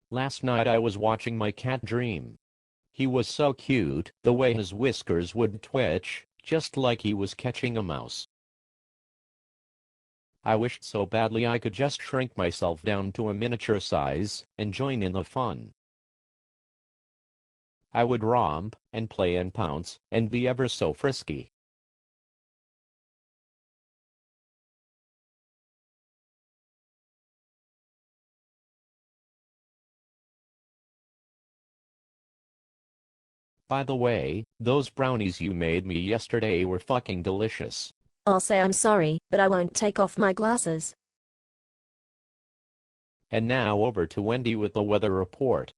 Last night I was watching my cat dream. He was so cute, the way his whiskers would twitch, just like he was catching a mouse. I wished so badly I could just shrink myself down to a miniature size and join in the fun. I would romp and play and pounce and be ever so frisky. By the way, those brownies you made me yesterday were fucking delicious. I'll say I'm sorry, but I won't take off my glasses. And now over to Wendy with the weather report.